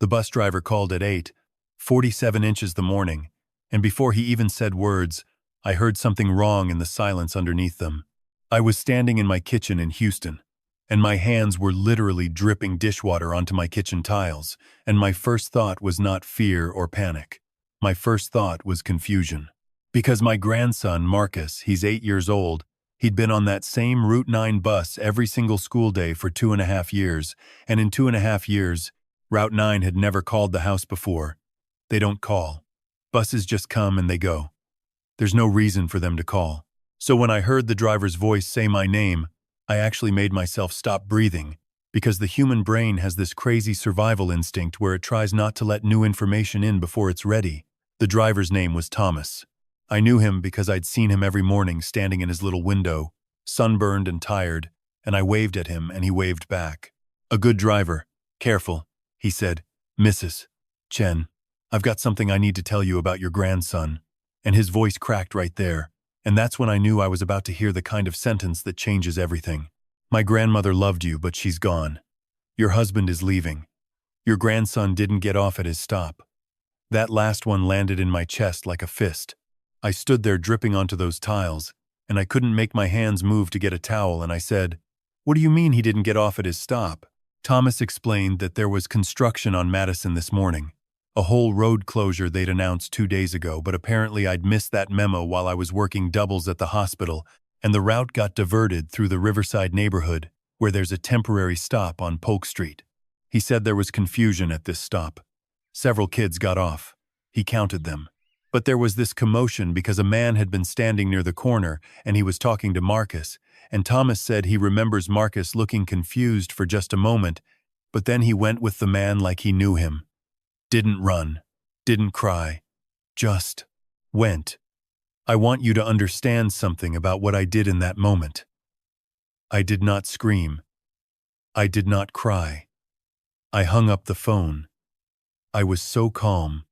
The bus driver called at 8:47 inches the morning, and before he even said words, I heard something wrong in the silence underneath them. I was standing in my kitchen in Houston, and my hands were literally dripping dishwater onto my kitchen tiles, and my first thought was not fear or panic. My first thought was confusion. Because my grandson, Marcus, he's 8 years old, he'd been on that same Route 9 bus every single school day for 2.5 years, and in 2.5 years, Route 9 had never called the house before. They don't call. Buses just come and they go. There's no reason for them to call. So when I heard the driver's voice say my name, I actually made myself stop breathing, because the human brain has this crazy survival instinct where it tries not to let new information in before it's ready. The driver's name was Thomas. I knew him because I'd seen him every morning standing in his little window, sunburned and tired, and I waved at him and he waved back. A good driver. Careful, he said. Mrs. Chen, I've got something I need to tell you about your grandson. And his voice cracked right there, and that's when I knew I was about to hear the kind of sentence that changes everything. My grandmother loved you, but she's gone. Your husband is leaving. Your grandson didn't get off at his stop. That last one landed in my chest like a fist. I stood there dripping onto those tiles, and I couldn't make my hands move to get a towel, and I said, "What do you mean he didn't get off at his stop?" Thomas explained that there was construction on Madison this morning. A whole road closure they'd announced 2 days ago, but apparently I'd missed that memo while I was working doubles at the hospital, and the route got diverted through the Riverside neighborhood, where there's a temporary stop on Polk Street. He said there was confusion at this stop. Several kids got off. He counted them. But there was this commotion because a man had been standing near the corner, and he was talking to Marcus, and Thomas said he remembers Marcus looking confused for just a moment, but then he went with the man like he knew him. Didn't run, didn't cry, just went. I want you to understand something about what I did in that moment. I did not scream. I did not cry. I hung up the phone. I was so calm.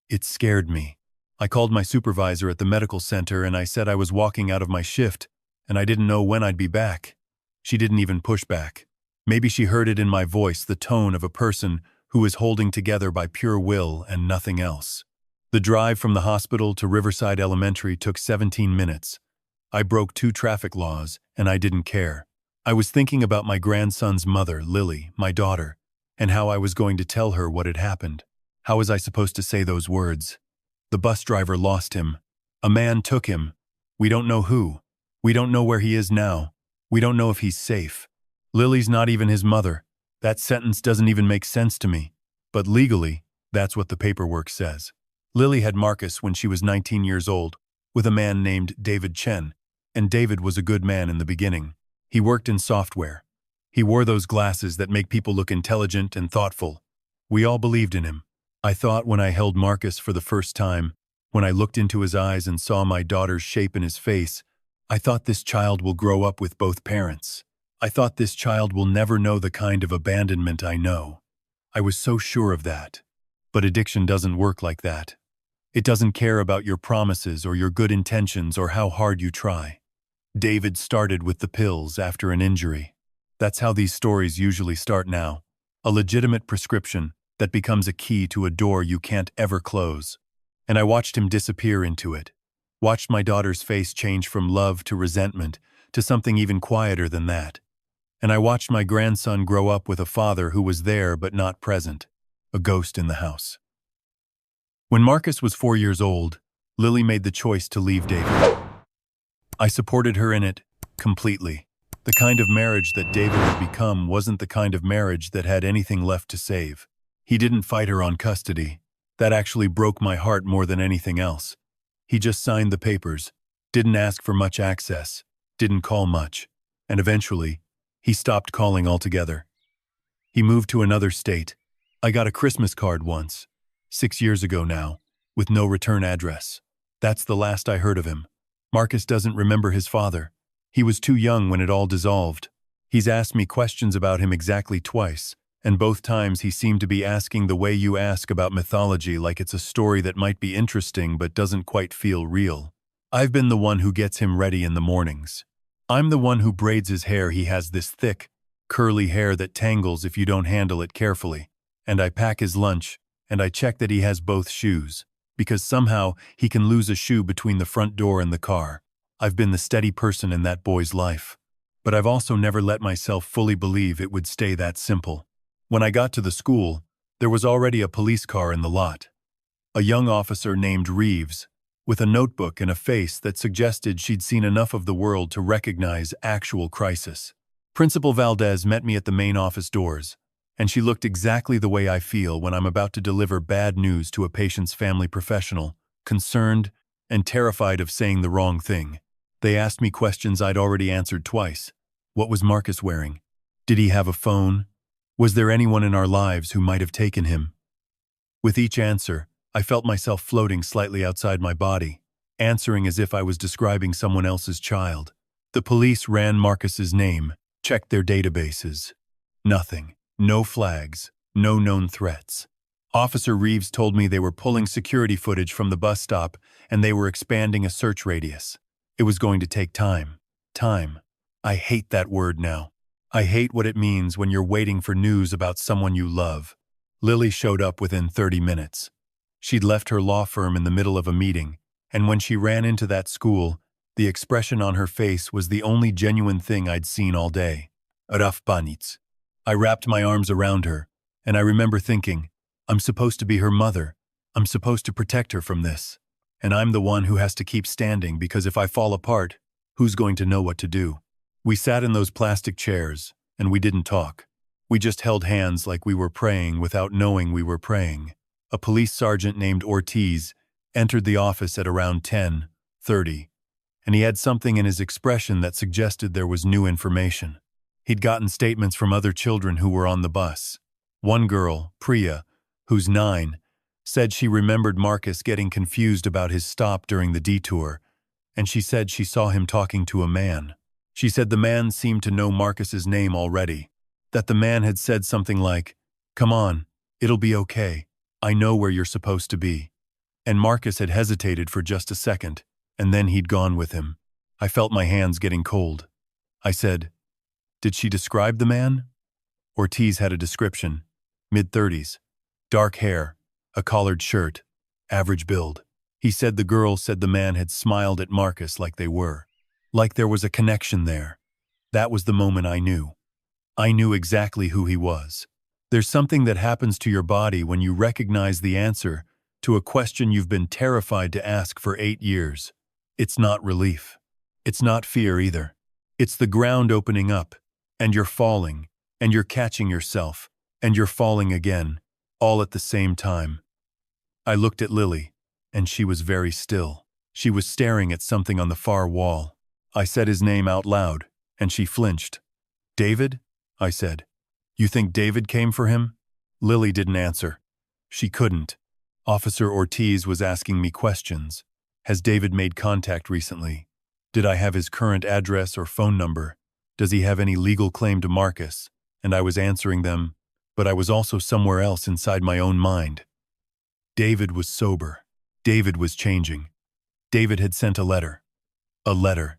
It scared me. I called my supervisor at the medical center and I said I was walking out of my shift and I didn't know when I'd be back. She didn't even push back. Maybe she heard it in my voice, the tone of a person who is holding together by pure will and nothing else. The drive from the hospital to Riverside Elementary took 17 minutes. I broke 2 traffic laws, and I didn't care. I was thinking about my grandson's mother, Lily, my daughter, and how I was going to tell her what had happened. How was I supposed to say those words? The bus driver lost him. A man took him. We don't know who. We don't know where he is now. We don't know if he's safe. Lily's not even his mother. That sentence doesn't even make sense to me. But legally, that's what the paperwork says. Lily had Marcus when she was 19 years old, with a man named David Chen, and David was a good man in the beginning. He worked in software. He wore those glasses that make people look intelligent and thoughtful. We all believed in him. I thought when I held Marcus for the first time, when I looked into his eyes and saw my daughter's shape in his face, I thought this child will grow up with both parents. I thought this child will never know the kind of abandonment I know. I was so sure of that. But addiction doesn't work like that. It doesn't care about your promises or your good intentions or how hard you try. David started with the pills after an injury. That's how these stories usually start now. A legitimate prescription that becomes a key to a door you can't ever close. And I watched him disappear into it. Watched my daughter's face change from love to resentment to something even quieter than that. And I watched my grandson grow up with a father who was there but not present, a ghost in the house. When Marcus was 4 years old, Lily made the choice to leave David. I supported her in it completely. The kind of marriage that David had become wasn't the kind of marriage that had anything left to save. He didn't fight her on custody. That actually broke my heart more than anything else. He just signed the papers, didn't ask for much access, didn't call much, and eventually, he stopped calling altogether. He moved to another state. I got a Christmas card once, 6 years ago now, with no return address. That's the last I heard of him. Marcus doesn't remember his father. He was too young when it all dissolved. He's asked me questions about him exactly twice, and both times he seemed to be asking the way you ask about mythology, like it's a story that might be interesting but doesn't quite feel real. I've been the one who gets him ready in the mornings. I'm the one who braids his hair. He has this thick, curly hair that tangles if you don't handle it carefully. and I pack his lunch, and I check that he has both shoes, because somehow he can lose a shoe between the front door and the car. I've been the steady person in that boy's life. But I've also never let myself fully believe it would stay that simple. When I got to the school, there was already a police car in the lot. A young officer named Reeves, with a notebook and a face that suggested she'd seen enough of the world to recognize actual crisis. Principal Valdez met me at the main office doors, and she looked exactly the way I feel when I'm about to deliver bad news to a patient's family professional, concerned and terrified of saying the wrong thing. They asked me questions I'd already answered twice. What was Marcus wearing? Did he have a phone? Was there anyone in our lives who might have taken him? With each answer, I felt myself floating slightly outside my body, answering as if I was describing someone else's child. The police ran Marcus's name, checked their databases. Nothing. No flags. No known threats. Officer Reeves told me they were pulling security footage from the bus stop and they were expanding a search radius. It was going to take time. Time. I hate that word now. I hate what it means when you're waiting for news about someone you love. Lily showed up within 30 minutes. She'd left her law firm in the middle of a meeting, and when she ran into that school, the expression on her face was the only genuine thing I'd seen all day. Raf Banitz. I wrapped my arms around her, and I remember thinking, I'm supposed to be her mother. I'm supposed to protect her from this. And I'm the one who has to keep standing because if I fall apart, who's going to know what to do? We sat in those plastic chairs, and we didn't talk. We just held hands like we were praying without knowing we were praying. A police sergeant named Ortiz entered the office at around 10:30, and he had something in his expression that suggested there was new information. He'd gotten statements from other children who were on the bus. One girl, Priya, who's 9, said she remembered Marcus getting confused about his stop during the detour, and she said she saw him talking to a man. She said the man seemed to know Marcus's name already, that the man had said something like, "Come on, it'll be okay. I know where you're supposed to be." And Marcus had hesitated for just a second, and then he'd gone with him. I felt my hands getting cold. I said, "Did she describe the man?" Ortiz had a description. Mid-30s, dark hair, a collared shirt, average build. He said the girl said the man had smiled at Marcus like they were. Like there was a connection there. That was the moment I knew. I knew exactly who he was. There's something that happens to your body when you recognize the answer to a question you've been terrified to ask for 8 years. It's not relief. It's not fear either. It's the ground opening up, and you're falling, and you're catching yourself, and you're falling again, all at the same time. I looked at Lily, and she was very still. She was staring at something on the far wall. I said his name out loud, and she flinched. "David?" I said. "You think David came for him?" Lily didn't answer. She couldn't. Officer Ortiz was asking me questions. Has David made contact recently? Did I have his current address or phone number? Does he have any legal claim to Marcus? And I was answering them, but I was also somewhere else inside my own mind. David was sober. David was changing. David had sent a letter. A letter.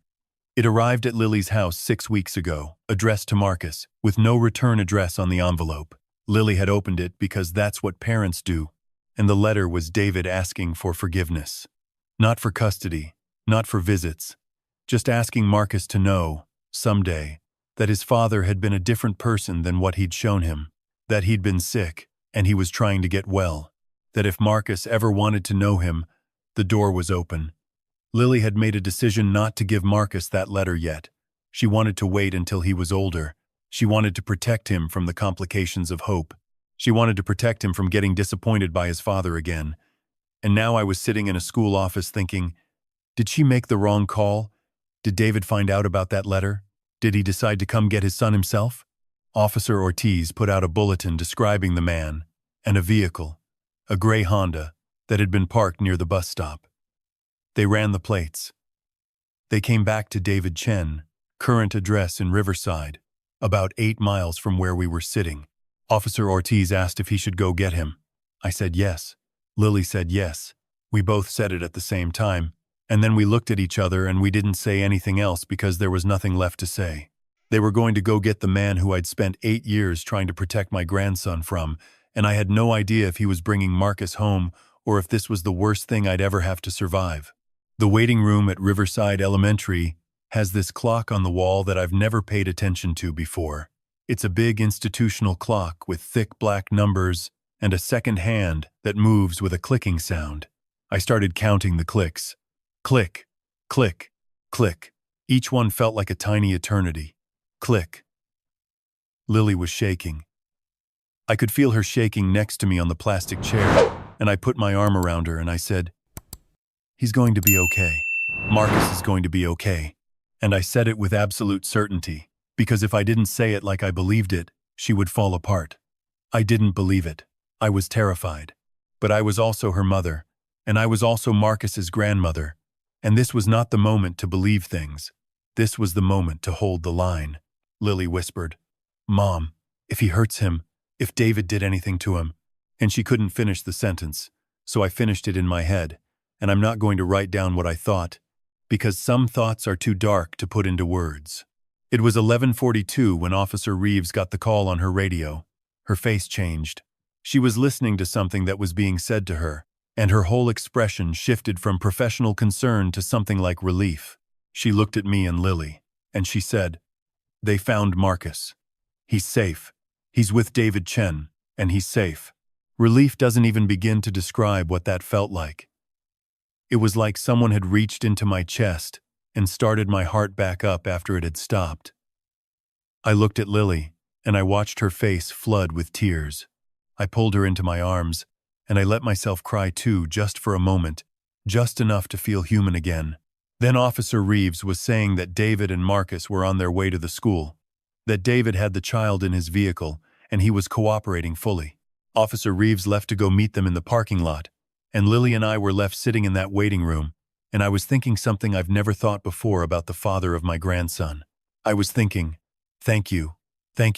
It arrived at Lily's house 6 weeks ago, addressed to Marcus, with no return address on the envelope. Lily had opened it because that's what parents do, and the letter was David asking for forgiveness. Not for custody, not for visits, just asking Marcus to know, someday, that his father had been a different person than what he'd shown him, that he'd been sick, and he was trying to get well, that if Marcus ever wanted to know him, the door was open. Lily had made a decision not to give Marcus that letter yet. She wanted to wait until he was older. She wanted to protect him from the complications of hope. She wanted to protect him from getting disappointed by his father again. And now I was sitting in a school office thinking, did she make the wrong call? Did David find out about that letter? Did he decide to come get his son himself? Officer Ortiz put out a bulletin describing the man and a vehicle, a gray Honda, that had been parked near the bus stop. They ran the plates. They came back to David Chen, current address in Riverside, about 8 miles from where we were sitting. Officer Ortiz asked if he should go get him. I said yes. Lily said yes. We both said it at the same time, and then we looked at each other and we didn't say anything else because there was nothing left to say. They were going to go get the man who I'd spent 8 years trying to protect my grandson from, and I had no idea if he was bringing Marcus home or if this was the worst thing I'd ever have to survive. The waiting room at Riverside Elementary has this clock on the wall that I've never paid attention to before. It's a big institutional clock with thick black numbers and a second hand that moves with a clicking sound. I started counting the clicks. Click, click, click. Each one felt like a tiny eternity. Click. Lily was shaking. I could feel her shaking next to me on the plastic chair, and I put my arm around her and I said, "He's going to be okay. Marcus is going to be okay." And I said it with absolute certainty, because if I didn't say it like I believed it, she would fall apart. I didn't believe it. I was terrified. But I was also her mother, and I was also Marcus's grandmother, and this was not the moment to believe things. This was the moment to hold the line. Lily whispered, "Mom, if he hurts him, if David did anything to him," and she couldn't finish the sentence, so I finished it in my head, and I'm not going to write down what I thought, because some thoughts are too dark to put into words. It was 11:42 when Officer Reeves got the call on her radio. Her face changed. She was listening to something that was being said to her, and her whole expression shifted from professional concern to something like relief. She looked at me and Lily, and she said, "They found Marcus. He's safe. He's with David Chen, and he's safe." Relief doesn't even begin to describe what that felt like. It was like someone had reached into my chest and started my heart back up after it had stopped. I looked at Lily, and I watched her face flood with tears. I pulled her into my arms, and I let myself cry too, just for a moment, just enough to feel human again. Then Officer Reeves was saying that David and Marcus were on their way to the school, that David had the child in his vehicle, and he was cooperating fully. Officer Reeves left to go meet them in the parking lot, and Lily and I were left sitting in that waiting room, and I was thinking something I've never thought before about the father of my grandson. I was thinking, thank you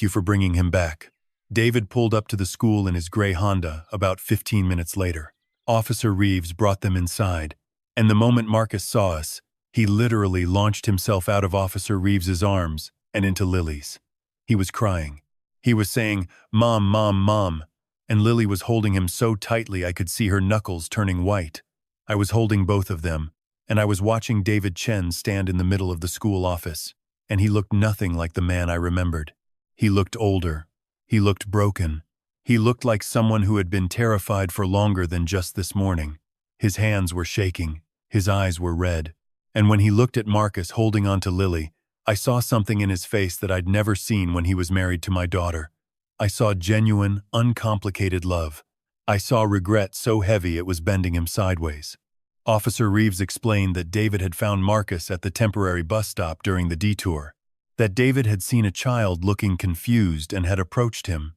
for bringing him back. David pulled up to the school in his gray Honda about 15 minutes later. Officer Reeves brought them inside, and the moment Marcus saw us, he literally launched himself out of Officer Reeves's arms and into Lily's. He was crying. He was saying, "Mom, Mom, Mom," and Lily was holding him so tightly I could see her knuckles turning white. I was holding both of them, and I was watching David Chen stand in the middle of the school office, and he looked nothing like the man I remembered. He looked older. He looked broken. He looked like someone who had been terrified for longer than just this morning. His hands were shaking. His eyes were red. And when he looked at Marcus holding on to Lily, I saw something in his face that I'd never seen when he was married to my daughter. I saw genuine, uncomplicated love. I saw regret so heavy it was bending him sideways. Officer Reeves explained that David had found Marcus at the temporary bus stop during the detour, that David had seen a child looking confused and had approached him,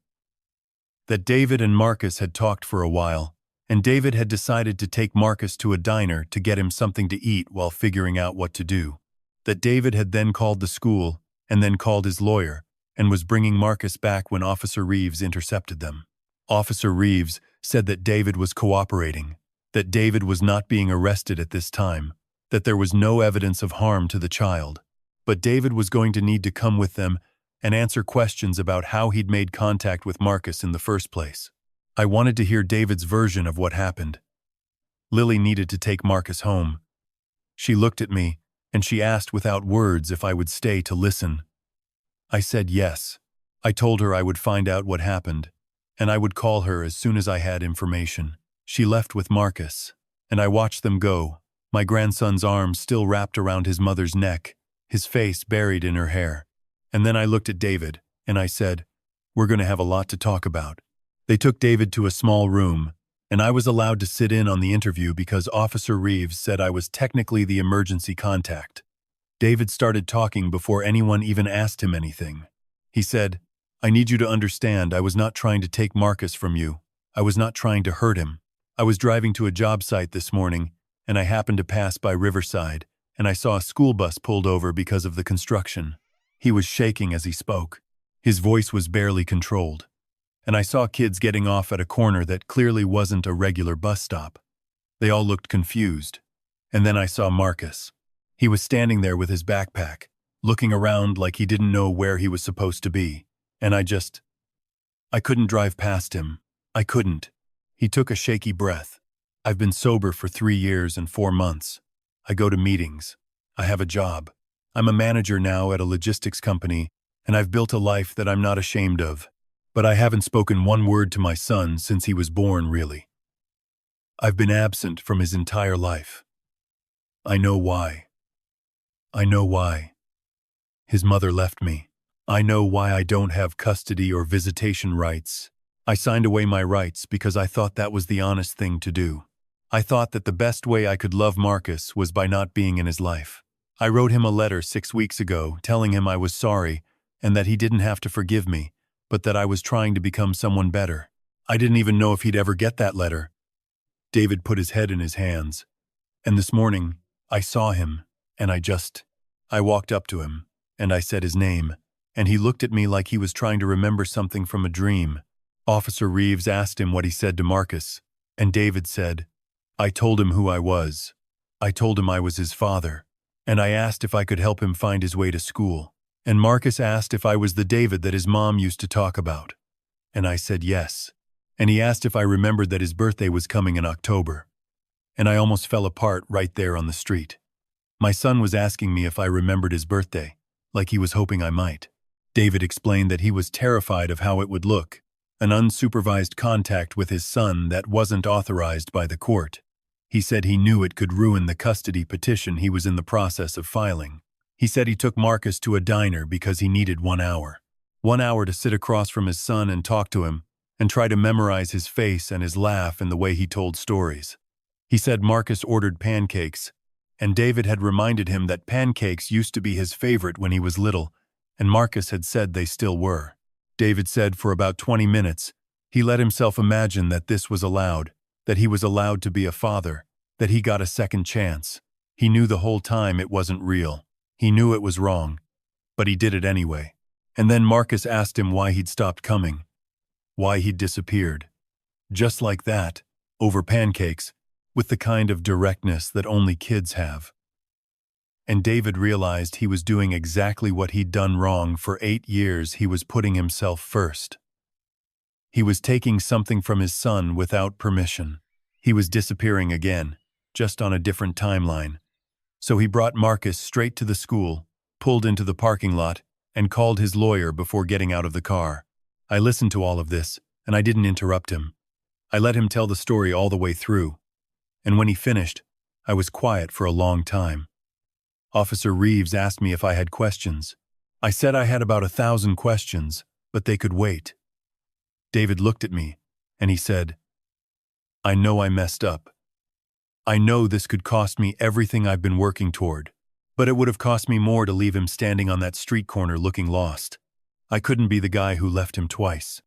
that David and Marcus had talked for a while, and David had decided to take Marcus to a diner to get him something to eat while figuring out what to do, that David had then called the school and then called his lawyer and was bringing Marcus back when Officer Reeves intercepted them. Officer Reeves said that David was cooperating, that David was not being arrested at this time, that there was no evidence of harm to the child, but David was going to need to come with them and answer questions about how he'd made contact with Marcus in the first place. I wanted to hear David's version of what happened. Lily needed to take Marcus home. She looked at me, and she asked without words if I would stay to listen. I said yes. I told her I would find out what happened, and I would call her as soon as I had information. She left with Marcus, and I watched them go, my grandson's arms still wrapped around his mother's neck, his face buried in her hair. And then I looked at David, and I said, "We're going to have a lot to talk about." They took David to a small room, and I was allowed to sit in on the interview because Officer Reeves said I was technically the emergency contact. David started talking before anyone even asked him anything. He said, "I need you to understand I was not trying to take Marcus from you. I was not trying to hurt him. I was driving to a job site this morning, and I happened to pass by Riverside, and I saw a school bus pulled over because of the construction." He was shaking as he spoke. His voice was barely controlled. And I saw kids getting off at a corner that clearly wasn't a regular bus stop. They all looked confused. And then I saw Marcus. He was standing there with his backpack, looking around like he didn't know where he was supposed to be. And I couldn't drive past him. I couldn't. He took a shaky breath. I've been sober for 3 years and 4 months. I go to meetings. I have a job. I'm a manager now at a logistics company, and I've built a life that I'm not ashamed of. But I haven't spoken one word to my son since he was born, really. I've been absent from his entire life. I know why. I know why. His mother left me. I know why I don't have custody or visitation rights. I signed away my rights because I thought that was the honest thing to do. I thought that the best way I could love Marcus was by not being in his life. I wrote him a letter 6 weeks ago telling him I was sorry and that he didn't have to forgive me, but that I was trying to become someone better. I didn't even know if he'd ever get that letter. David put his head in his hands. And this morning, I saw him, and I walked up to him, and I said his name, and he looked at me like he was trying to remember something from a dream. Officer Reeves asked him what he said to Marcus, and David said, I told him who I was. I told him I was his father, and I asked if I could help him find his way to school. And Marcus asked if I was the David that his mom used to talk about. And I said yes. And he asked if I remembered that his birthday was coming in October. And I almost fell apart right there on the street. My son was asking me if I remembered his birthday, like he was hoping I might. David explained that he was terrified of how it would look, an unsupervised contact with his son that wasn't authorized by the court. He said he knew it could ruin the custody petition he was in the process of filing. He said he took Marcus to a diner because he needed 1 hour. 1 hour to sit across from his son and talk to him, and try to memorize his face and his laugh and the way he told stories. He said Marcus ordered pancakes, and David had reminded him that pancakes used to be his favorite when he was little, and Marcus had said they still were. David said for about 20 minutes, he let himself imagine that this was allowed, that he was allowed to be a father, that he got a second chance. He knew the whole time it wasn't real. He knew it was wrong, but he did it anyway. And then Marcus asked him why he'd stopped coming, why he'd disappeared. Just like that, over pancakes, with the kind of directness that only kids have. And David realized he was doing exactly what he'd done wrong for 8 years. He was putting himself first. He was taking something from his son without permission. He was disappearing again, just on a different timeline. So he brought Marcus straight to the school, pulled into the parking lot, and called his lawyer before getting out of the car. I listened to all of this, and I didn't interrupt him. I let him tell the story all the way through. And when he finished, I was quiet for a long time. Officer Reeves asked me if I had questions. I said I had about 1,000 questions, but they could wait. David looked at me, and he said, I know I messed up. I know this could cost me everything I've been working toward, but it would have cost me more to leave him standing on that street corner looking lost. I couldn't be the guy who left him twice.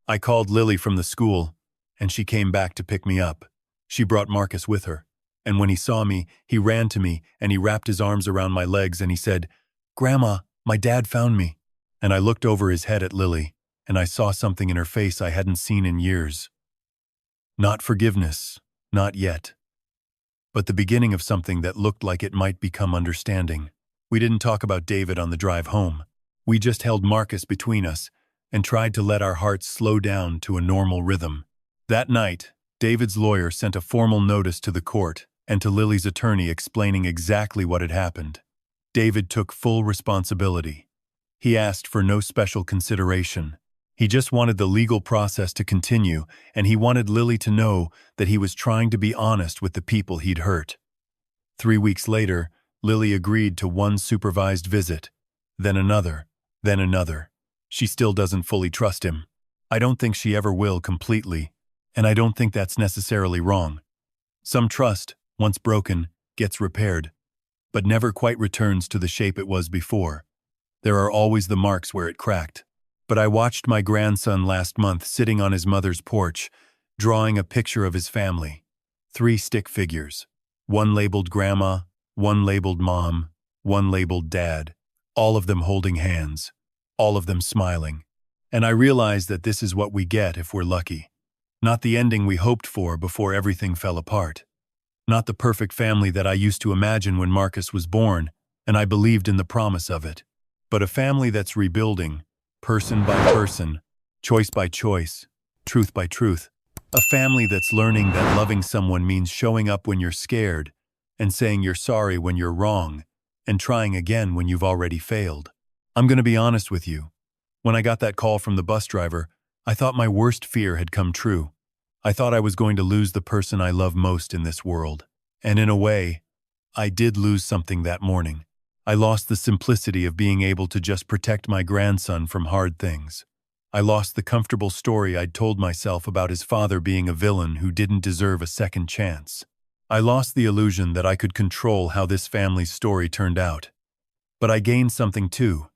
I called Lily from the school, and she came back to pick me up. She brought Marcus with her, and when he saw me, he ran to me, and he wrapped his arms around my legs, and he said, Grandma, my dad found me. And I looked over his head at Lily, and I saw something in her face I hadn't seen in years. Not forgiveness, not yet. But the beginning of something that looked like it might become understanding. We didn't talk about David on the drive home. We just held Marcus between us and tried to let our hearts slow down to a normal rhythm. That night, David's lawyer sent a formal notice to the court and to Lily's attorney explaining exactly what had happened. David took full responsibility. He asked for no special consideration. He just wanted the legal process to continue, and he wanted Lily to know that he was trying to be honest with the people he'd hurt. 3 weeks later, Lily agreed to one supervised visit, then another, then another. She still doesn't fully trust him. I don't think she ever will completely, and I don't think that's necessarily wrong. Some trust, once broken, gets repaired, but never quite returns to the shape it was before. There are always the marks where it cracked. But I watched my grandson last month sitting on his mother's porch, drawing a picture of his family. 3 stick figures. One labeled Grandma, one labeled Mom, one labeled Dad. All of them holding hands. All of them smiling. And I realized that this is what we get if we're lucky. Not the ending we hoped for before everything fell apart. Not the perfect family that I used to imagine when Marcus was born, and I believed in the promise of it. But a family that's rebuilding, person by person, choice by choice, truth by truth. A family that's learning that loving someone means showing up when you're scared, and saying you're sorry when you're wrong, and trying again when you've already failed. I'm going to be honest with you. When I got that call from the bus driver, I thought my worst fear had come true. I thought I was going to lose the person I love most in this world. And in a way, I did lose something that morning. I lost the simplicity of being able to just protect my grandson from hard things. I lost the comfortable story I'd told myself about his father being a villain who didn't deserve a second chance. I lost the illusion that I could control how this family's story turned out. But I gained something too.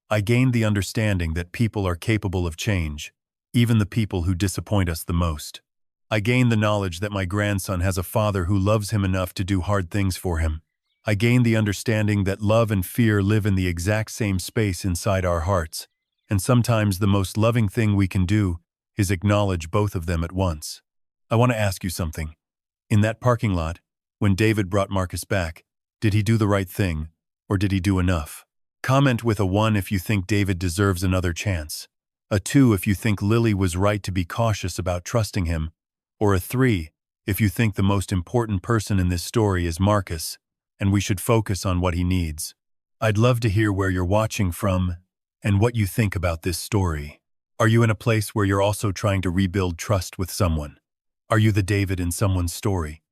I gained the understanding that people are capable of change, even the people who disappoint us the most. I gained the knowledge that my grandson has a father who loves him enough to do hard things for him. I gained the understanding that love and fear live in the exact same space inside our hearts, and sometimes the most loving thing we can do is acknowledge both of them at once. I want to ask you something. In that parking lot, when David brought Marcus back, did he do the right thing, or did he do enough? Comment with a 1 if you think David deserves another chance, a 2 if you think Lily was right to be cautious about trusting him, or a 3 if you think the most important person in this story is Marcus, and we should focus on what he needs. I'd love to hear where you're watching from and what you think about this story. Are you in a place where you're also trying to rebuild trust with someone? Are you the David in someone's story?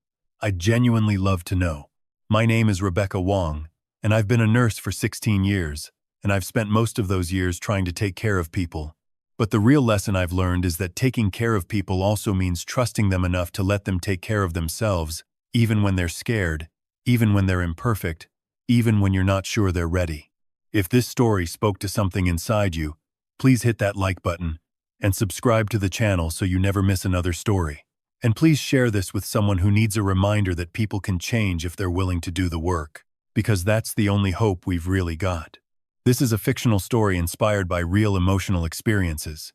I'd genuinely love to know. My name is Rebecca Wong, and I've been a nurse for 16 years, and I've spent most of those years trying to take care of people. But the real lesson I've learned is that taking care of people also means trusting them enough to let them take care of themselves, even when they're scared, even when they're imperfect, even when you're not sure they're ready. If this story spoke to something inside you, please hit that like button and subscribe to the channel so you never miss another story. And please share this with someone who needs a reminder that people can change if they're willing to do the work, because that's the only hope we've really got. This is a fictional story inspired by real emotional experiences,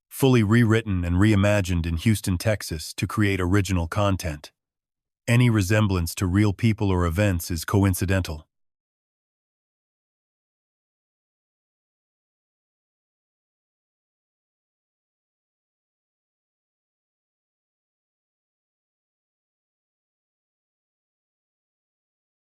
fully rewritten and reimagined in Houston, Texas to create original content. Any resemblance to real people or events is coincidental.